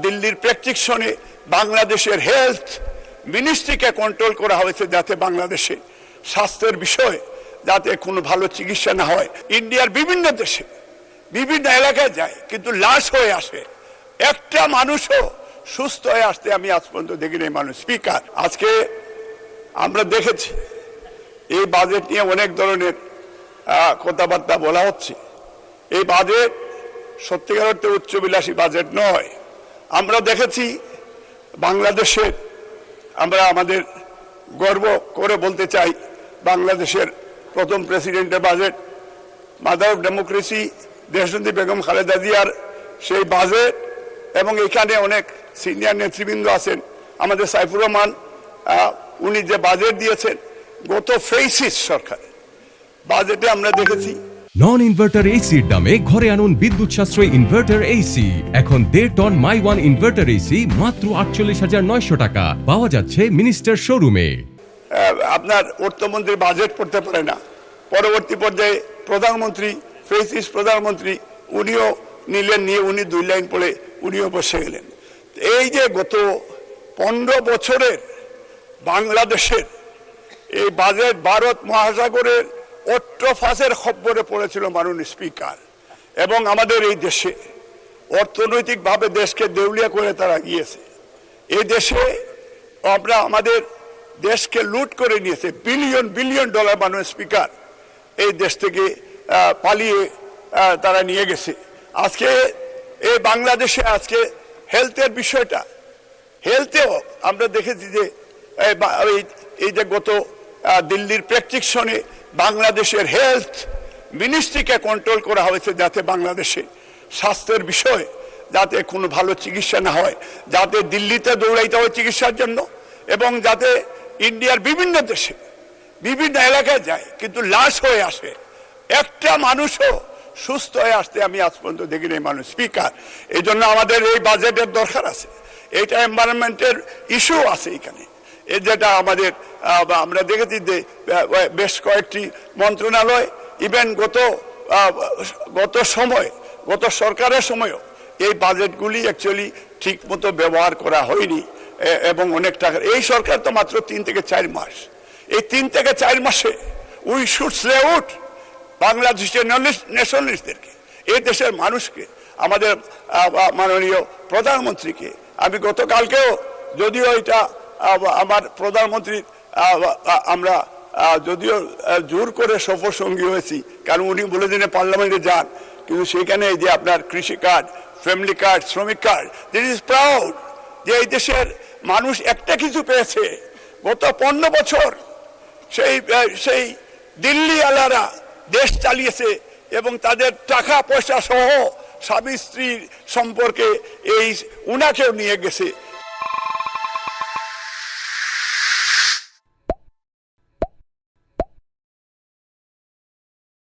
দিল্লির প্রেসক্রিপশনে বাংলাদেশের health মিনিস্ট্রিকে control করা হয়েছে, যাতে বাংলাদেশে স্বাস্থ্যের বিষয়ে যাতে কোনো ভালো চিকিৎসা না হয়। ইন্ডিয়ার বিভিন্ন দেশে বিভিন্ন এলাকায় যায়, কিন্তু লাশ হয়ে আসে, একটা মানুষও সুস্থ হয়ে আসতে আমি আজ পর্যন্ত দেখিনি। মানুষ স্পিকার, আজকে আমরা দেখেছি এই বাজেট নিয়ে অনেক ধরনের কথাবার্তা বলা হচ্ছে। এই বাজেট সত্যিকার অর্থে উচ্চবিলাসী বাজেট নয়। আমরা দেখেছি বাংলাদেশের, আমরা আমাদের গর্ব করে বলতে চাই, বাংলাদেশের প্রথম প্রেসিডেন্টের বাজেট, মাদার অফ ডেমোক্রেসি দেশনেত্রী বেগম খালেদা জিয়ার সেই বাজেট, এবং এখানে অনেক সিনিয়র নেতৃবৃন্দ আছেন, আমাদের সাইফুর রহমান, উনি যে বাজেট দিয়েছেন গত ফেসিস সরকার বাজেটে আমরা দেখেছি। নন ইনভার্টার এসির দামে ঘরে আনুন বিদ্যুৎ সাশ্রয়ী ইনভার্টার এসি। এখন 1.5 টন মাই ওয়ান ইনভার্টার এসি মাত্র 48,900 টাকা পাওয়া যাচ্ছে মিনিস্টার শোরুমে। আপনার অর্থমন্ত্রী বাজেট পড়তে পারে না, পরবর্তী পর্যায়ে প্রধানমন্ত্রী, ফেসিস প্রধানমন্ত্রী, উনিও নিলেন, নিয়ে উনি 2 লাইন পড়ে উনিও বসে গেলেন। এই যে গত 15 বছরের বাংলাদেশের এই বাজেট ভারত মহাসাগরের অট্টফাসের খপ্পরে পড়েছিল মাননীয় স্পিকার, এবং আমাদের এই দেশে অর্থনৈতিকভাবে দেশকে দেউলিয়া করে তারা গিয়েছে। এই দেশে আমরা আমাদের দেশকে লুট করে নিয়েছে, বিলিয়ন বিলিয়ন ডলার মাননীয় স্পিকার এই দেশ থেকে পালিয়ে তারা নিয়ে গেছে। আজকে এই বাংলাদেশে আজকে হেলথের বিষয়টা, হেলথেও আমরা দেখেছি যে এই যে গত দিল্লির প্রেসক্রিপশনে বাংলাদেশের হেলথ মিনিস্ট্রিকে কন্ট্রোল করা হয়েছে, যাতে বাংলাদেশে স্বাস্থ্যের বিষয়ে যাতে কোনো ভালো চিকিৎসা না হয়, যাতে দিল্লিতে দৌড়াইতে হয় চিকিৎসার জন্য, এবং যাতে ইন্ডিয়ার বিভিন্ন দেশে বিভিন্ন এলাকায় যায়, কিন্তু লাশ হয়ে আসে, একটা মানুষও সুস্থ হয়ে আসতে আমি আজ পর্যন্ত দেখিনি। মানুষ স্পিকার, এই জন্য আমাদের এই বাজেটের দরকার আছে। এটা এনভায়রনমেন্টের ইস্যু আছে এখানে, যেটা আমাদের আমরা দেখেছি যে বেশ কয়েকটি মন্ত্রণালয়, ইভেন গত সরকারের সময়ও এই বাজেটগুলি অ্যাকচুয়ালি ঠিক মতো ব্যবহার করা হয়নি, এবং অনেক টাকা। এই সরকার তো মাত্র 3 থেকে 4 মাস, এই 3 থেকে 4 মাসে উই শুড স্যালুট বাংলাদেশের ন্যাশনালিস্টদেরকে, এই দেশের মানুষকে, আমাদের মাননীয় প্রধানমন্ত্রীকে। আমি গতকালকেও, যদিও এটা আমার প্রধানমন্ত্রী, আমরা যদিও জোর করে সফর সঙ্গী হয়েছি, কারণ উনি বলে দিনে পার্লামেন্টে যান, কিন্তু সেখানে এই যে আপনার কৃষি কার্ড, ফ্যামিলি কার্ড, শ্রমিক কার্ড, দিস ইজ প্রাউড যে এই দেশের মানুষ একটা কিছু পেয়েছে। গত 15 বছর সেই দিল্লি আলারা দেশ চালিয়েছে, এবং তাদের টাকা পয়সা সহ স্বামী স্ত্রীর সম্পর্কে এই উনাকেও নিয়ে গেছে।